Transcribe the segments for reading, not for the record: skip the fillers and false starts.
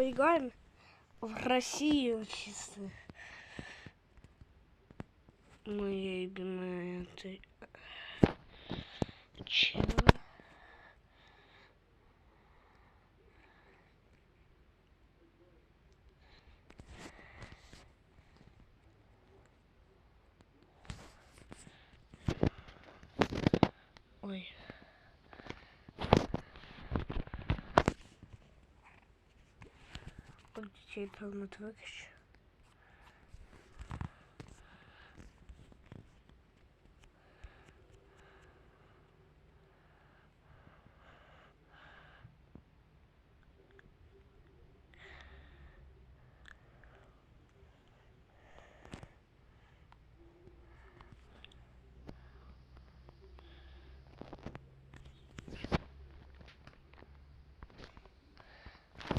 поиграем в Россию чисто. Моя любимая это... Чего? Ой. Как детей интернет выключу.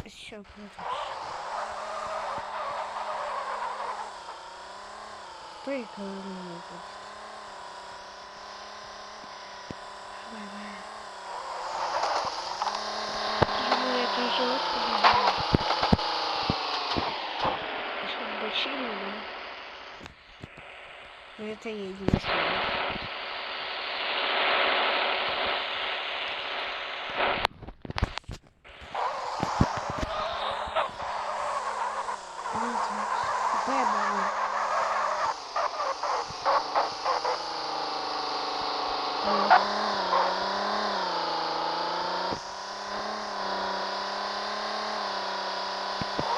Все, продолжим. Кто и кого не будет? Ну, это жестко, да. Еще бочину, да? Но это я не знаю.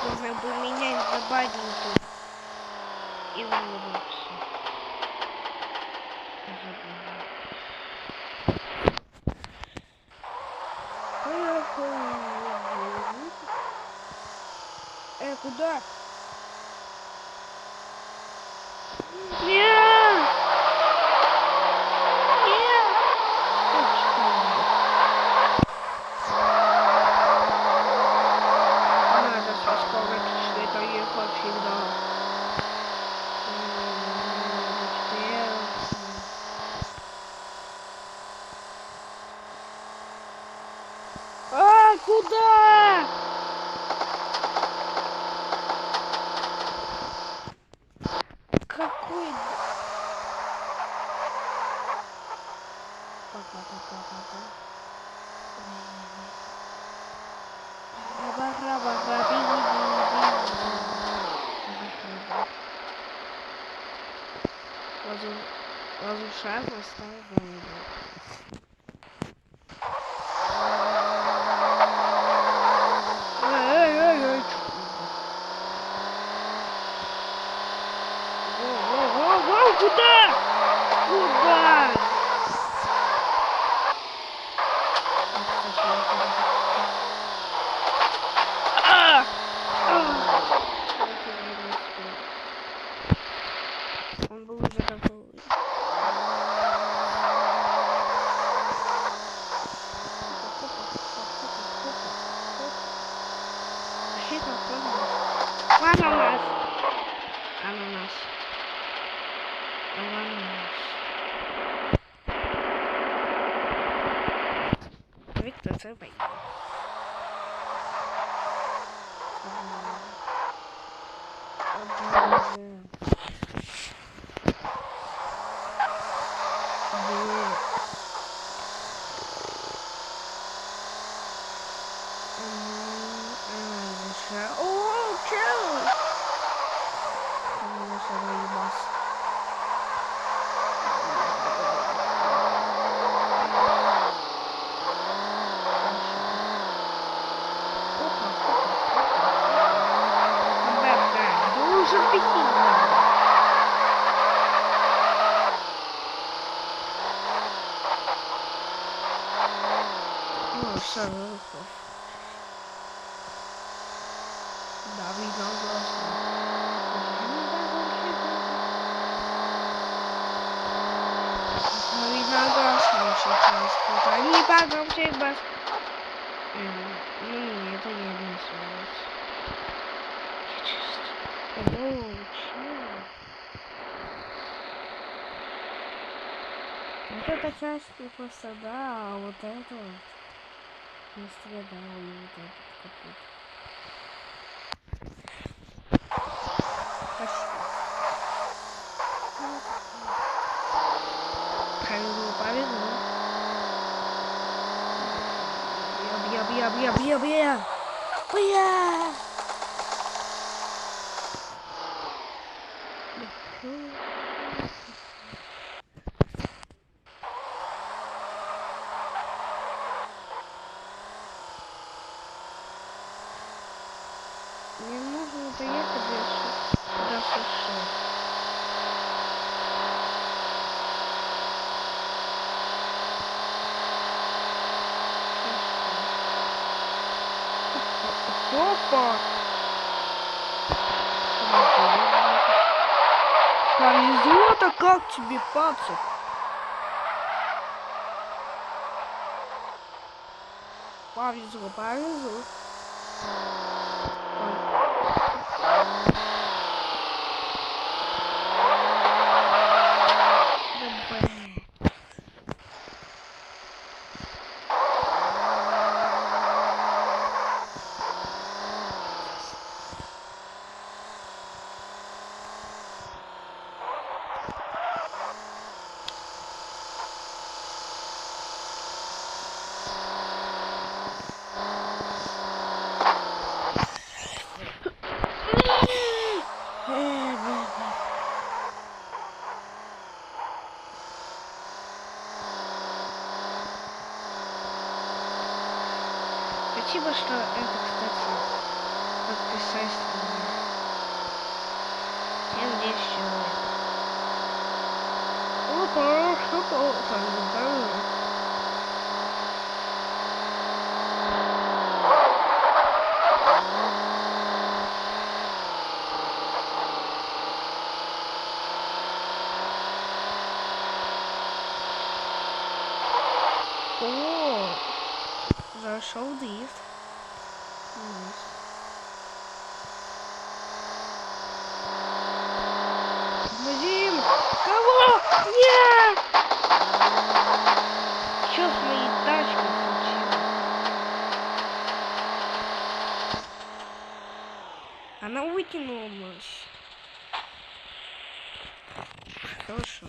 Нужно поменять забадники и улыбаться. Куда? Нет! Нет! Надо со скоростью доехать всегда. Куда? Какой? Разрушаю старую. Куда? Куда? Он был уже готов. Ананас. Ананас. Ананас. Виктор Цербай. О, чел! Должен беги. Ну, все, да, видно глаза. Видно глаза сейчас. Не погнал всех бас. Ну, это я не смеюсь. Вот эта часть просто, да, а вот это вот не страдал, и вот этот капут. Мне нужно доехать до США. Опа! Повезло-то как тебе, пацан? Повезло, повезло. Спасибо, что это, кстати, подписались на меня. 7-10 человек. Опа, что-то О, зашел дрифт. Вадим! Кого? Нет! Что с моей тачкой случилось? Она вытянулась. Хорошо.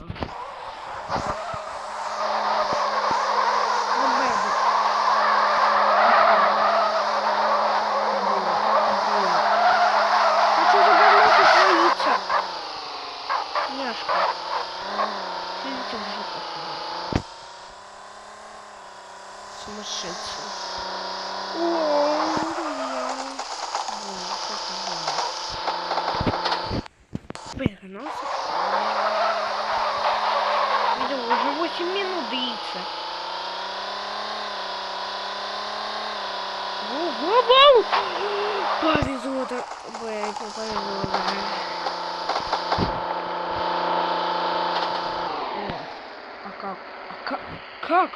Сумасшедший. Повернулся. Видел, уже 8 минут длится. Воу! Повезло-то. Блять, повезло, да. А как? Как?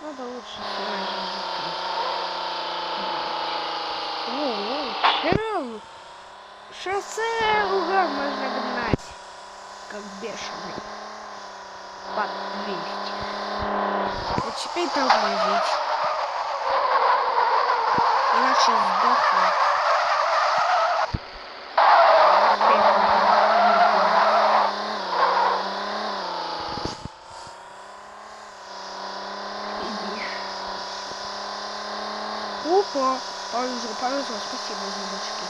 Надо лучше сегодня. Шоссе, ура, можно гнать, как бешеный, под 200. Вот теперь тормозить, иначе сдохну. Опа, повезло, спасибо, зубочки.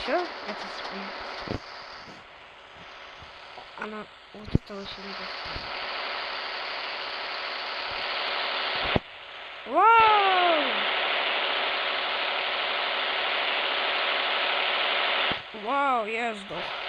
Все, это смерть. Она вот это очень легко. Вау, я сдох.